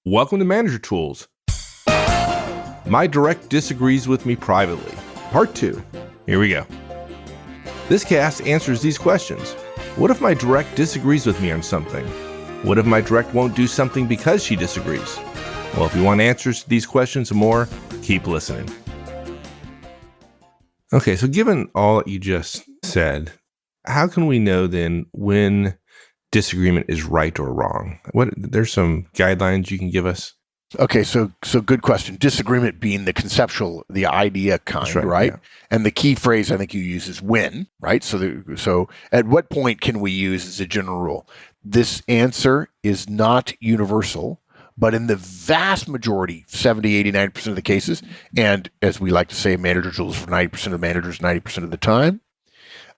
Welcome to Manager Tools. My direct disagrees with me privately. Part 2. Here we go. This cast answers these questions. What if my direct disagrees with me on something? What if my direct won't do something because she disagrees? Well, if you want answers to these questions and more, keep listening. Okay, so given all that you just said, how can we know then when disagreement is right or wrong? There's some guidelines you can give us? Okay, so good question. Disagreement being the conceptual, the idea kind, right? Yeah. And the key phrase I think you use is when, right? So at what point can we use as a general rule? This answer is not universal, but in the vast majority, 70, 80, 90% of the cases, and as we like to say, manager tools for 90% of managers, 90% of the time,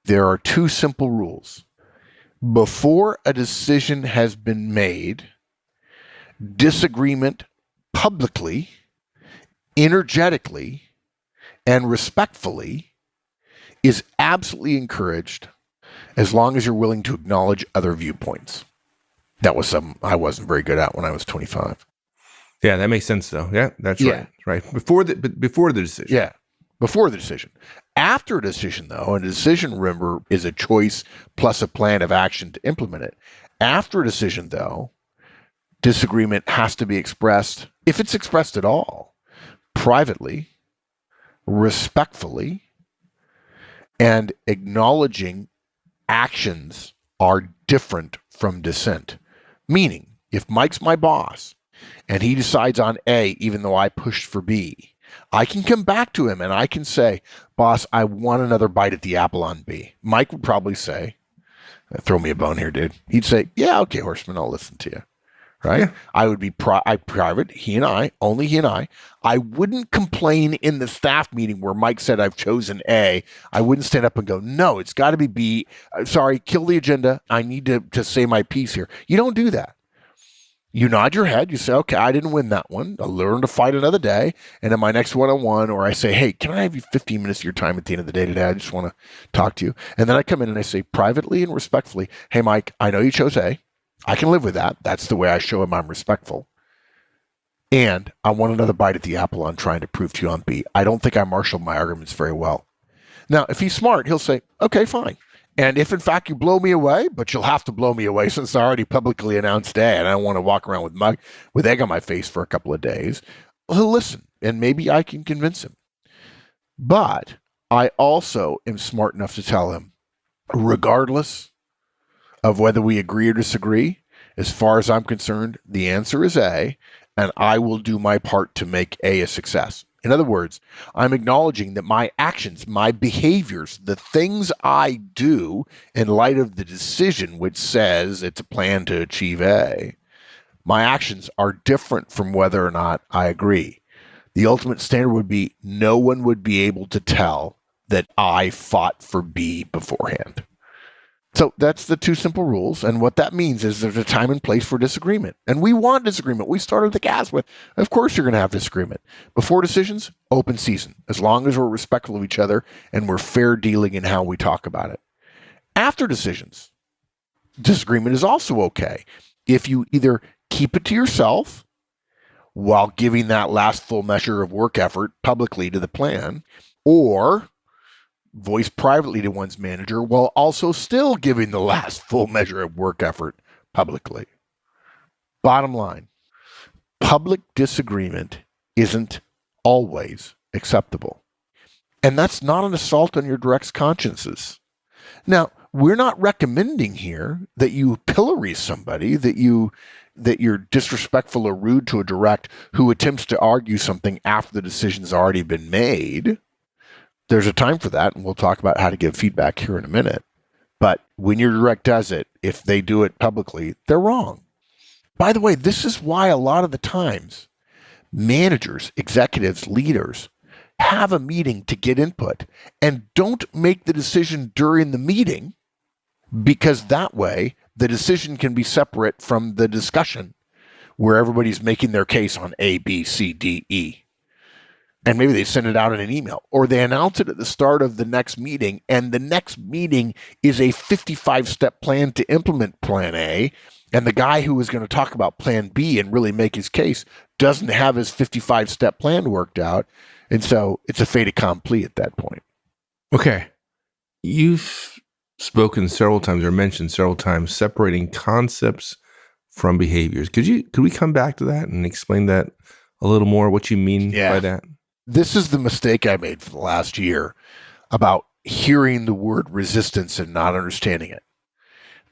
there are two simple rules. Before a decision has been made, disagreement publicly, energetically, and respectfully is absolutely encouraged as long as you're willing to acknowledge other viewpoints. That was something I wasn't very good at when I was 25. Yeah, that makes sense though. Yeah, that's right. Right. Before the decision. Yeah. Before the decision. After a decision, though, and a decision, remember, is a choice plus a plan of action to implement it. After a decision, though, disagreement has to be expressed, if it's expressed at all, privately, respectfully, and acknowledging actions are different from dissent. Meaning, if Mike's my boss and he decides on A, even though I pushed for B, I can come back to him and I can say, boss, I want another bite at the apple on B. Mike would probably say, throw me a bone here, dude. He'd say, yeah, okay, Horstman, I'll listen to you. Right? Yeah. I would be private, he and I, only he and I. I wouldn't complain in the staff meeting where Mike said I've chosen A. I wouldn't stand up and go, no, it's got to be B. Sorry, kill the agenda. I need to say my piece here. You don't do that. You nod your head. You say, okay, I didn't win that one. I'll learn to fight another day. And in my next one-on-one, or I say, hey, can I have you 15 minutes of your time at the end of the day today? I just want to talk to you. And then I come in and I say privately and respectfully, hey, Mike, I know you chose A. I can live with that. That's the way I show him I'm respectful. And I want another bite at the apple on trying to prove to you on B. I don't think I marshaled my arguments very well. Now, if he's smart, he'll say, okay, fine. And if, in fact, you blow me away, but you'll have to blow me away since I already publicly announced A, and I don't want to walk around with egg on my face for a couple of days, he'll listen, and maybe I can convince him. But I also am smart enough to tell him, regardless of whether we agree or disagree, as far as I'm concerned, the answer is A, and I will do my part to make A a success. In other words, I'm acknowledging that my actions, my behaviors, the things I do in light of the decision which says it's a plan to achieve A, my actions are different from whether or not I agree. The ultimate standard would be no one would be able to tell that I fought for B beforehand. So that's the two simple rules. And what that means is there's a time and place for disagreement. And we want disagreement. We started the cast with, of course you're going to have disagreement. Before decisions, open season, as long as we're respectful of each other and we're fair dealing in how we talk about it. After decisions, disagreement is also okay. If you either keep it to yourself while giving that last full measure of work effort publicly to the plan, or voice privately to one's manager while also still giving the last full measure of work effort publicly. Bottom line, public disagreement isn't always acceptable. And that's not an assault on your direct's consciences. Now, we're not recommending here that you pillory somebody, that you're disrespectful or rude to a direct who attempts to argue something after the decision's already been made. There's a time for that, and we'll talk about how to give feedback here in a minute. But when your direct does it, if they do it publicly, they're wrong. By the way, this is why a lot of the times managers, executives, leaders have a meeting to get input and don't make the decision during the meeting, because that way the decision can be separate from the discussion where everybody's making their case on A, B, C, D, E. And maybe they send it out in an email, or they announce it at the start of the next meeting, and the next meeting is a 55-step plan to implement Plan A, And the guy who was going to talk about plan B and really make his case doesn't have his 55-step plan worked out. And so it's a fait accompli at that point. Okay. You've spoken several times or mentioned several times separating concepts from behaviors. Could we come back to that and explain that a little more, what you mean by that? This is the mistake I made for the last year about hearing the word resistance and not understanding it.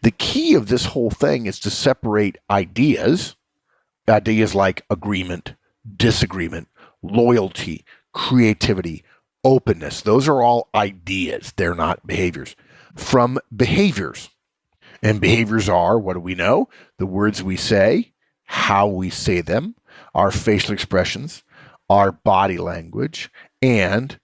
The key of this whole thing is to separate ideas like agreement, disagreement, loyalty, creativity, openness. Those are all ideas. They're not behaviors. From behaviors. And behaviors are, what do we know? The words we say, how we say them, our facial expressions, our body language, and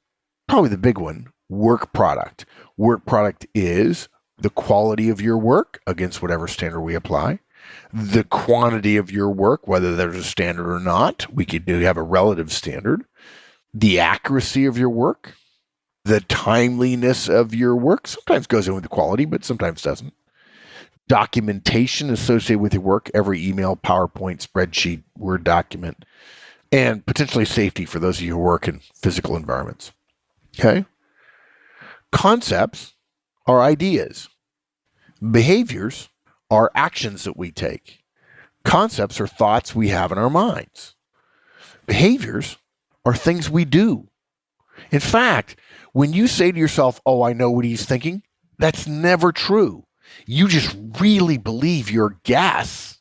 probably the big one, work product. Work product is the quality of your work against whatever standard we apply, the quantity of your work, whether there's a standard or not. We could have a relative standard, the accuracy of your work, the timeliness of your work. Sometimes goes in with the quality, but sometimes doesn't. Documentation associated with your work, every email, PowerPoint, spreadsheet, Word document, and potentially safety for those of you who work in physical environments. Okay? Concepts are ideas. Behaviors are actions that we take. Concepts are thoughts we have in our minds. Behaviors are things we do. In fact, when you say to yourself, oh, I know what he's thinking, that's never true. You just really believe your guess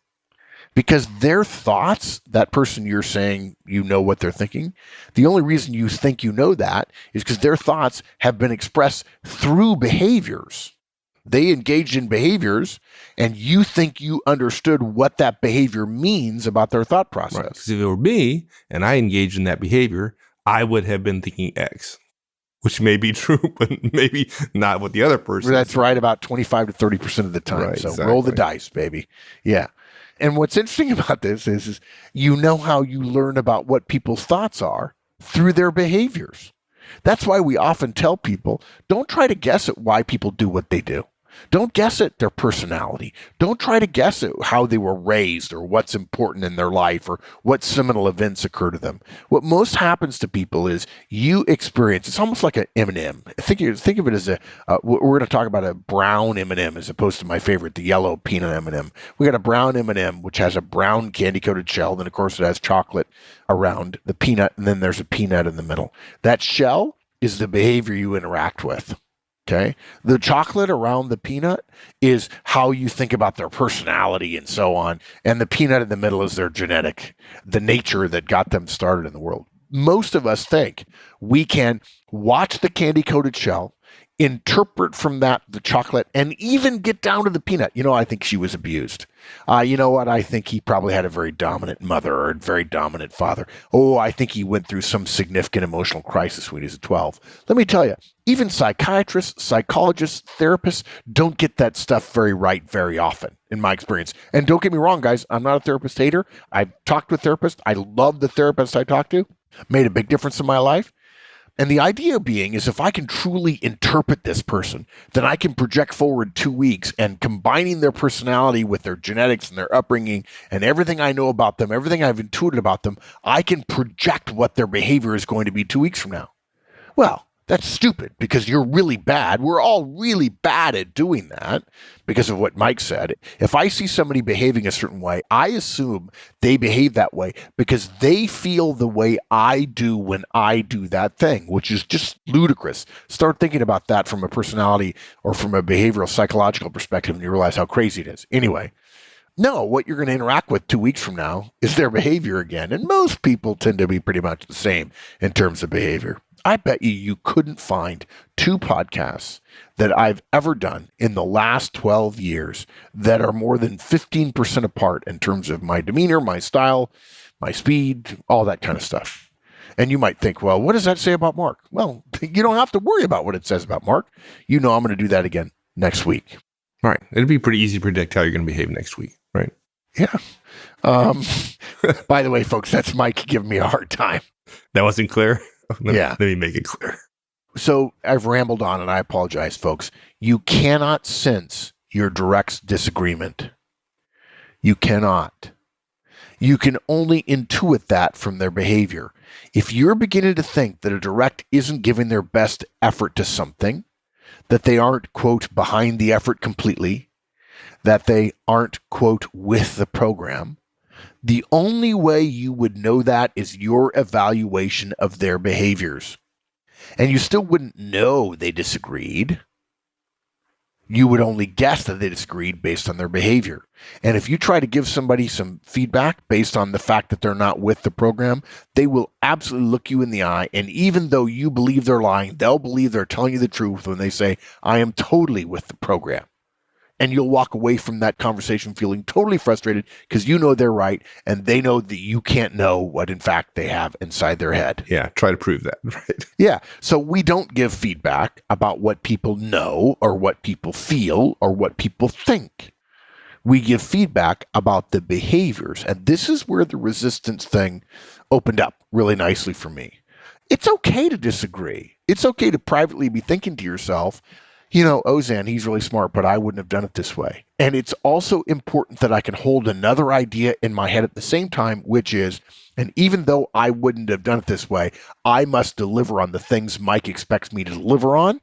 because their thoughts, that person you're saying you know what they're thinking, the only reason you think you know that is because their thoughts have been expressed through behaviors. They engaged in behaviors, and you think you understood what that behavior means about their thought process. Right. Because if it were me and I engaged in that behavior, I would have been thinking X, which may be true, but maybe not what the other person. That's right, about 25 to 30% of the time. Right, so exactly. Roll the dice, baby. Yeah. And what's interesting about this is you know how you learn about what people's thoughts are through their behaviors. That's why we often tell people, don't try to guess at why people do what they do. Don't guess at their personality. Don't try to guess at how they were raised or what's important in their life or what seminal events occur to them. What most happens to people is you experience, it's almost like an M&M. Think of it as we're going to talk about a brown M&M as opposed to my favorite, the yellow peanut M&M. We got a brown M&M, which has a brown candy-coated shell. Then, of course, it has chocolate around the peanut, and then there's a peanut in the middle. That shell is the behavior you interact with. Okay. The chocolate around the peanut is how you think about their personality and so on. And the peanut in the middle is their genetic, the nature that got them started in the world. Most of us think we can watch the candy-coated shell, interpret from that the chocolate, and even get down to the peanut. You know, I think she was abused. You know what? I think he probably had a very dominant mother or a very dominant father. Oh, I think he went through some significant emotional crisis when he was 12. Let me tell you, even psychiatrists, psychologists, therapists don't get that stuff very right very often, in my experience. And don't get me wrong, guys, I'm not a therapist hater. I've talked to a therapist. I love the therapist I talked to. Made a big difference in my life. And the idea being is if I can truly interpret this person, then I can project forward 2 weeks and combining their personality with their genetics and their upbringing and everything I know about them, everything I've intuited about them, I can project what their behavior is going to be 2 weeks from now. Well, that's stupid because you're really bad. We're all really bad at doing that because of what Mike said. If I see somebody behaving a certain way, I assume they behave that way because they feel the way I do when I do that thing, which is just ludicrous. Start thinking about that from a personality or from a behavioral psychological perspective and you realize how crazy it is. Anyway, no, what you're going to interact with 2 weeks from now is their behavior again. And most people tend to be pretty much the same in terms of behavior. I bet you couldn't find 2 podcasts that I've ever done in the last 12 years that are more than 15% apart in terms of my demeanor, my style, my speed, all that kind of stuff. And you might think, well, what does that say about Mark? Well, you don't have to worry about what it says about Mark. You know I'm going to do that again next week. Right. It'd be pretty easy to predict how you're going to behave next week, right? Yeah. By the way, folks, that's Mike giving me a hard time. That wasn't clear? Yeah. Let me make it clear. So I've rambled on and I apologize, folks. You cannot sense your direct disagreement. You cannot. You can only intuit that from their behavior. If you're beginning to think that a direct isn't giving their best effort to something, that they aren't, quote, behind the effort completely, that they aren't, quote, with the program, the only way you would know that is your evaluation of their behaviors. And you still wouldn't know they disagreed. You would only guess that they disagreed based on their behavior. And if you try to give somebody some feedback based on the fact that they're not with the program, they will absolutely look you in the eye. And even though you believe they're lying, they'll believe they're telling you the truth when they say, I am totally with the program. And you'll walk away from that conversation feeling totally frustrated because you know they're right and they know that you can't know what in fact they have inside their head. Yeah, try to prove that, right? Yeah. So we don't give feedback about what people know or what people feel or what people think. We give feedback about the behaviors. And this is where the resistance thing opened up really nicely for me. It's okay to disagree. It's okay to privately be thinking to yourself, you know, Ozan, he's really smart, but I wouldn't have done it this way. And it's also important that I can hold another idea in my head at the same time, which is, and even though I wouldn't have done it this way, I must deliver on the things Mike expects me to deliver on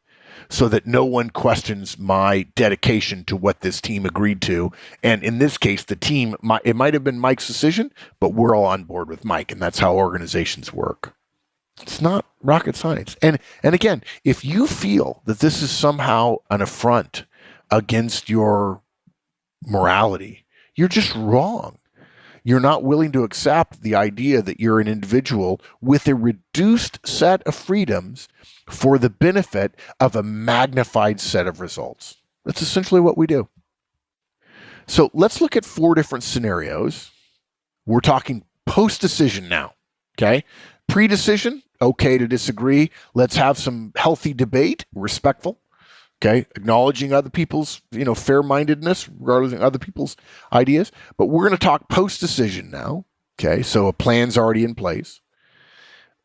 so that no one questions my dedication to what this team agreed to. And in this case, the team, it might have been Mike's decision, but we're all on board with Mike, and that's how organizations work. It's not rocket science. And again, if you feel that this is somehow an affront against your morality, you're just wrong. You're not willing to accept the idea that you're an individual with a reduced set of freedoms for the benefit of a magnified set of results. That's essentially what we do. So let's look at 4 different scenarios. We're talking post-decision now, okay? Pre-decision, okay to disagree. Let's have some healthy debate, respectful, okay? Acknowledging other people's, fair-mindedness, regardless of other people's ideas. But we're going to talk post-decision now, okay? So a plan's already in place.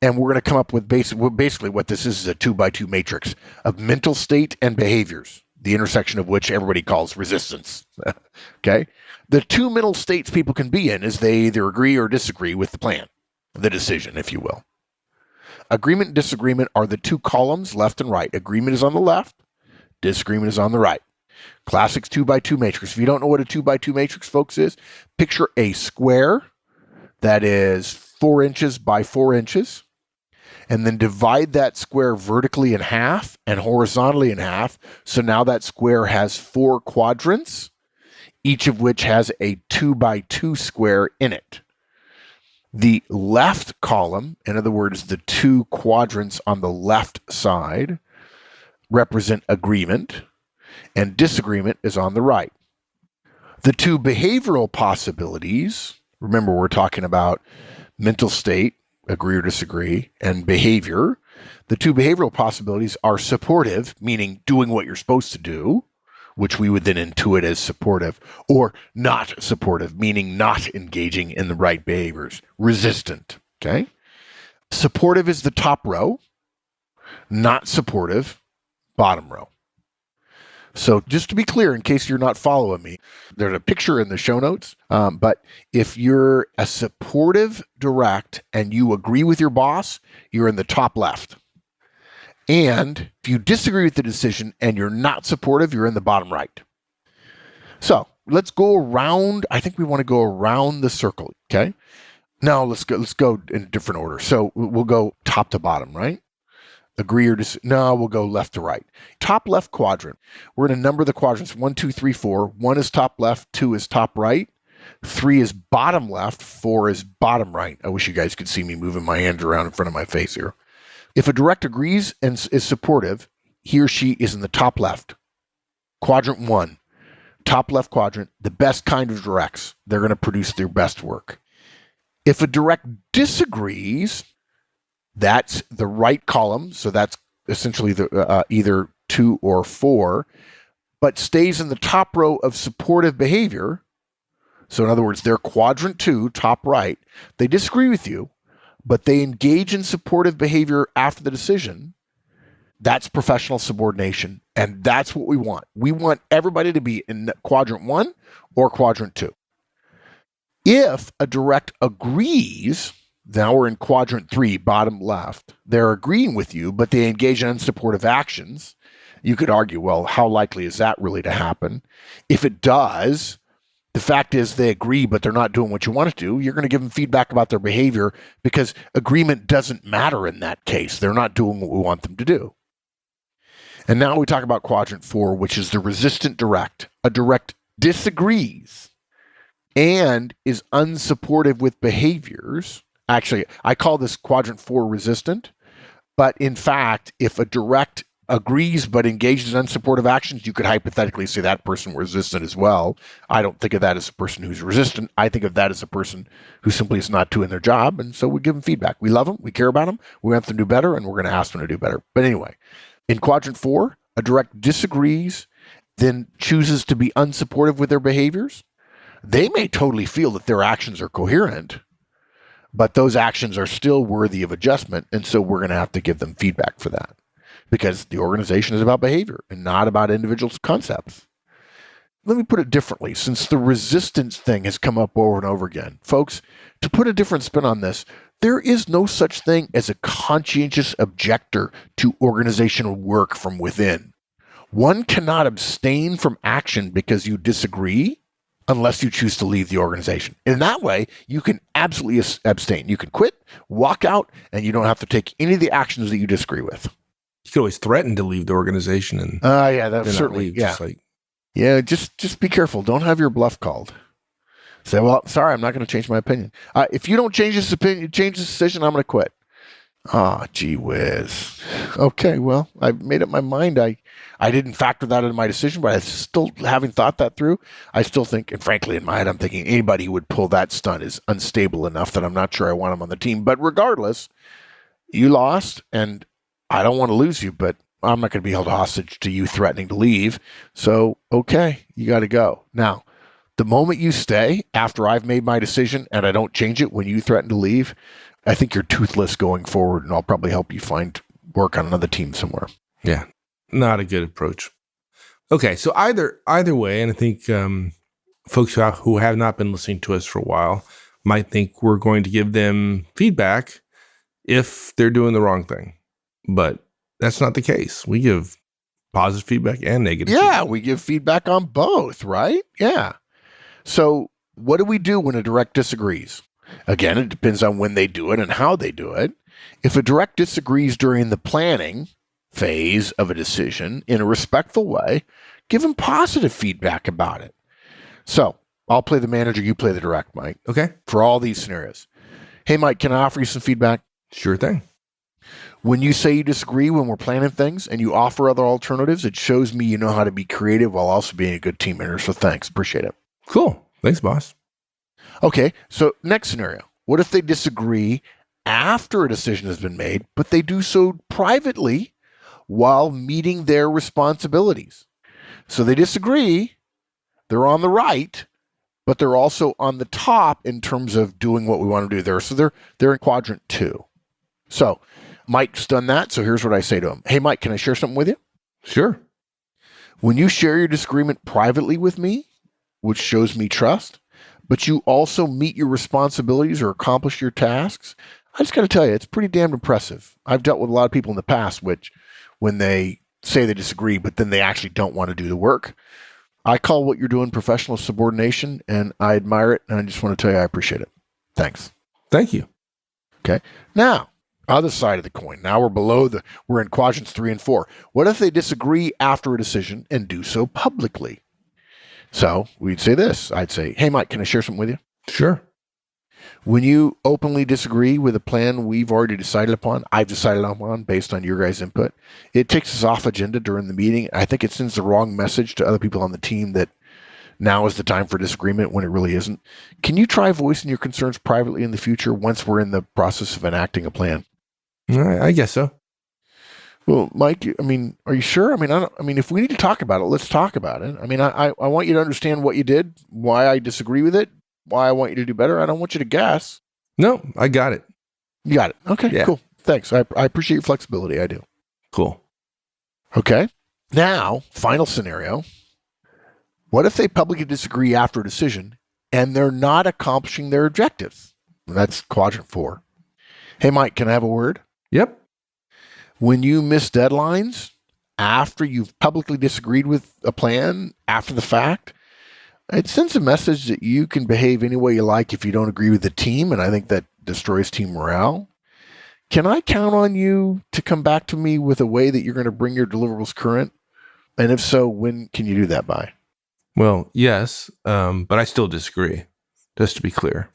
And we're going to come up with basically what this is a 2x2 matrix of mental state and behaviors, the intersection of which everybody calls resistance, okay? The 2 mental states people can be in is they either agree or disagree with the plan. The decision, if you will. Agreement and disagreement are the 2 columns, left and right. Agreement is on the left, disagreement is on the right. Classic 2x2 matrix. If you don't know what a 2x2 matrix, folks, is, picture a square that is 4 inches by 4 inches, and then divide that square vertically in half and horizontally in half. So now that square has 4 quadrants, each of which has a 2x2 square in it. The left column, in other words, the 2 quadrants on the left side, represent agreement, and disagreement is on the right. The 2 behavioral possibilities, remember we're talking about mental state, agree or disagree, and behavior. The 2 behavioral possibilities are supportive, meaning doing what you're supposed to do, which we would then intuit as supportive, or not supportive, meaning not engaging in the right behaviors, resistant, okay? Supportive is the top row, not supportive, bottom row. So just to be clear, in case you're not following me, there's a picture in the show notes, but if you're a supportive direct and you agree with your boss, you're in the top left. And if you disagree with the decision and you're not supportive, you're in the bottom right. So let's go around. I think we want to go around the circle. Okay. Now let's go in a different order. So we'll go top to bottom, right? Agree or disagree. No, we'll go left to right. Top left quadrant. We're going to number the quadrants 1, 2, 3, 4. 1 is top left, 2 is top right, 3 is bottom left, 4 is bottom right. I wish you guys could see me moving my hand around in front of my face here. If a direct agrees and is supportive, he or she is in the top left. Quadrant 1, top left quadrant, the best kind of directs. They're going to produce their best work. If a direct disagrees, that's the right column. So that's essentially the either 2 or 4, but stays in the top row of supportive behavior. So in other words, they're quadrant 2, top right. They disagree with you, but they engage in supportive behavior after the decision. That's professional subordination. And that's what we want. We want everybody to be in quadrant 1 or quadrant 2. If a direct agrees, now we're in quadrant 3, bottom left, they're agreeing with you, but they engage in unsupportive actions. You could argue, well, how likely is that really to happen? If it does, the fact is they agree, but they're not doing what you want to do. You're going to give them feedback about their behavior because agreement doesn't matter in that case. They're not doing what we want them to do. And now we talk about quadrant 4, which is the resistant direct. A direct disagrees and is unsupportive with behaviors. Actually, I call this quadrant 4 resistant. But in fact, if a direct agrees but engages in unsupportive actions, you could hypothetically say that person resistant as well. I don't think of that as a person who's resistant. I think of that as a person who simply is not doing their job, and so we give them feedback. We love them, we care about them, we want them to do better, and we're going to ask them to do better. But anyway, in quadrant 4, a direct disagrees, then chooses to be unsupportive with their behaviors. They may totally feel that their actions are coherent, but those actions are still worthy of adjustment, and so we're going to have to give them feedback for that. Because the organization is about behavior and not about individual concepts. Let me put it differently, since the resistance thing has come up over and over again. Folks, to put a different spin on this, there is no such thing as a conscientious objector to organizational work from within. One cannot abstain from action because you disagree unless you choose to leave the organization. In that way, you can absolutely abstain. You can quit, walk out, and you don't have to take any of the actions that you disagree with. You could always threaten to leave the organization, and yeah, that's certainly leave, just be careful. Don't have your bluff called. Say, well, sorry, I'm not going to change my opinion. If you don't change this opinion, change this decision, I'm going to quit. Gee whiz. Okay, well, I've made up my mind. I didn't factor that into my decision, but I still, having thought that through, I still think, and frankly, in my head, I'm thinking anybody who would pull that stunt is unstable enough that I'm not sure I want him on the team. But regardless, you lost, and I don't want to lose you, but I'm not going to be held hostage to you threatening to leave. So, okay, you got to go. Now, the moment you stay after I've made my decision and I don't change it when you threaten to leave, I think you're toothless going forward, and I'll probably help you find work on another team somewhere. Yeah, not a good approach. Okay, so either way, and I think folks who have not been listening to us for a while might think we're going to give them feedback if they're doing the wrong thing. But that's not the case. We give positive feedback and negative feedback. We give feedback on both, right? Yeah. So what do we do when a direct disagrees? Again, it depends on when they do it and how they do it. If a direct disagrees during the planning phase of a decision in a respectful way, give them positive feedback about it. So I'll play the manager, you play the direct, Mike. Okay. For all these scenarios. Hey, Mike, can I offer you some feedback? Sure thing. When you say you disagree when we're planning things and you offer other alternatives, it shows me you know how to be creative while also being a good team member. So thanks. Appreciate it. Cool. Thanks, boss. Okay. So next scenario. What if they disagree after a decision has been made, but they do so privately while meeting their responsibilities? So they disagree. They're on the right, but they're also on the top in terms of doing what we want to do there. So they're in quadrant 2. So Mike's done that. So here's what I say to him. Hey, Mike, can I share something with you? Sure. When you share your disagreement privately with me, which shows me trust, but you also meet your responsibilities or accomplish your tasks, I just got to tell you, it's pretty damn impressive. I've dealt with a lot of people in the past, which when they say they disagree, but then they actually don't want to do the work. I call what you're doing professional subordination, and I admire it. And I just want to tell you, I appreciate it. Thanks. Thank you. Okay. Now, other side of the coin. Now we're in quadrants 3 and 4. What if they disagree after a decision and do so publicly? So we'd say this. I'd say, hey, Mike, can I share something with you? Sure. When you openly disagree with a plan we've already decided upon, I've decided upon based on your guys' input, it takes us off agenda during the meeting. I think it sends the wrong message to other people on the team that now is the time for disagreement when it really isn't. Can you try voicing your concerns privately in the future once we're in the process of enacting a plan? I guess so. Well, Mike, I mean, are you sure? I mean, if we need to talk about it, let's talk about it. I mean, I want you to understand what you did, why I disagree with it, why I want you to do better. I don't want you to guess. No, I got it. You got it. Okay, Yeah. Cool. Thanks. I appreciate your flexibility. I do. Cool. Okay. Now, final scenario. What if they publicly disagree after a decision and they're not accomplishing their objectives. That's quadrant 4. Hey, Mike, can I have a word? Yep. When you miss deadlines after you've publicly disagreed with a plan after the fact, it sends a message that you can behave any way you like if you don't agree with the team, and I think that destroys team morale. Can I count on you to come back to me with a way that you're going to bring your deliverables current? And if so, when can you do that by? Well, yes, but I still disagree, just to be clear.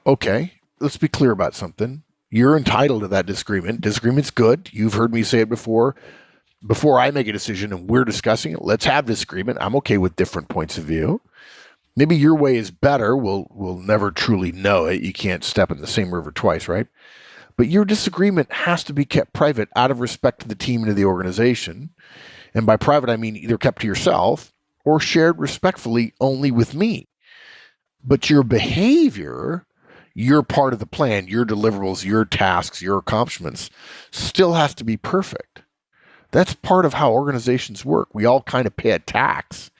Okay, let's be clear about something. You're entitled to that disagreement. Disagreement's good. You've heard me say it before. Before I make a decision and we're discussing it, let's have disagreement. I'm okay with different points of view. Maybe your way is better. We'll never truly know it. You can't step in the same river twice, right? But your disagreement has to be kept private out of respect to the team and to the organization. And by private, I mean either kept to yourself or shared respectfully only with me. But your behavior, your part of the plan, your deliverables, your tasks, your accomplishments still has to be perfect. That's part of how organizations work. We all kind of pay a tax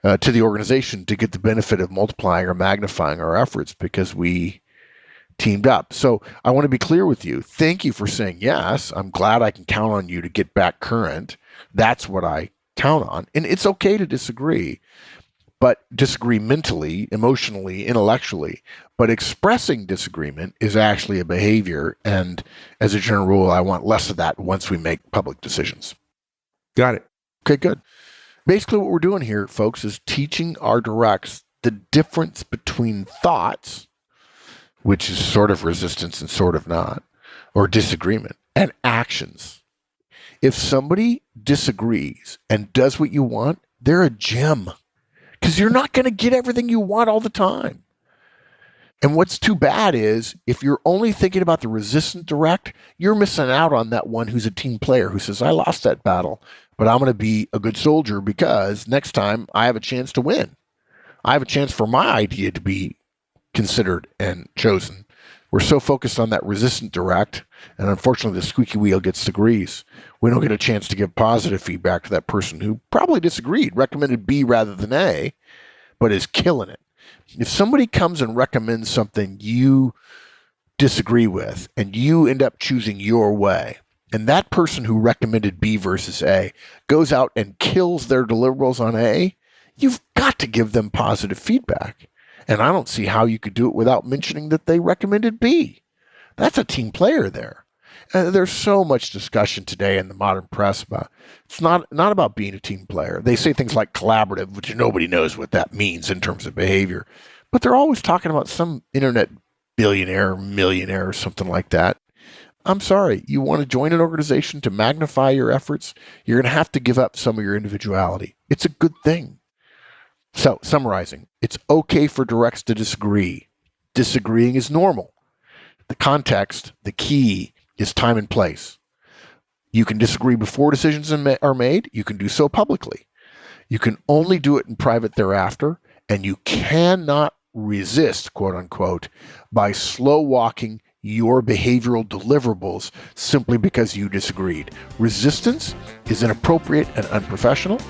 to the organization to get the benefit of multiplying or magnifying our efforts because we teamed up. So I want to be clear with you. Thank you for saying yes. I'm glad I can count on you to get back current. That's what I count on. And it's okay to disagree, but disagree mentally, emotionally, intellectually. But expressing disagreement is actually a behavior. And as a general rule, I want less of that once we make public decisions. Got it. Okay, good. Basically, what we're doing here, folks, is teaching our directs the difference between thoughts, which is sort of resistance and sort of not, or disagreement, and actions. If somebody disagrees and does what you want, they're a gem, because you're not going to get everything you want all the time. And what's too bad is if you're only thinking about the resistant direct, you're missing out on that one who's a team player who says, I lost that battle, but I'm going to be a good soldier because next time I have a chance to win. I have a chance for my idea to be considered and chosen. We're so focused on that resistant direct, and unfortunately the squeaky wheel gets the grease. We don't get a chance to give positive feedback to that person who probably disagreed, recommended B rather than A, but is killing it. If somebody comes and recommends something you disagree with and you end up choosing your way, and that person who recommended B versus A goes out and kills their deliverables on A, you've got to give them positive feedback. And I don't see how you could do it without mentioning that they recommended B. That's a team player there. And there's so much discussion today in the modern press about it's not about being a team player. They say things like collaborative, which nobody knows what that means in terms of behavior. But they're always talking about some internet billionaire, millionaire, or something like that. I'm sorry, you want to join an organization to magnify your efforts, you're going to have to give up some of your individuality. It's a good thing. So, summarizing, it's okay for directs to disagree. Disagreeing is normal. The context, the key, is time and place. You can disagree before decisions are made. You can do so publicly. You can only do it in private thereafter, and you cannot resist, quote unquote, by slow walking your behavioral deliverables simply because you disagreed. Resistance is inappropriate and unprofessional,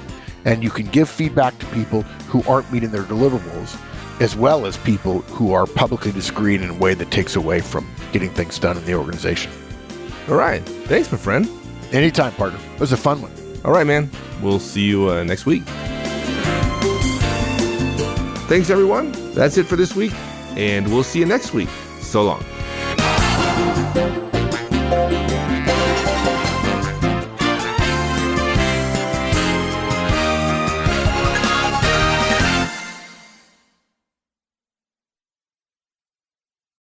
and you can give feedback to people who aren't meeting their deliverables, as well as people who are publicly disagreeing in a way that takes away from getting things done in the organization. All right. Thanks, my friend. Anytime, partner. It was a fun one. All right, man. We'll see you next week. Thanks, everyone. That's it for this week, and we'll see you next week. So long.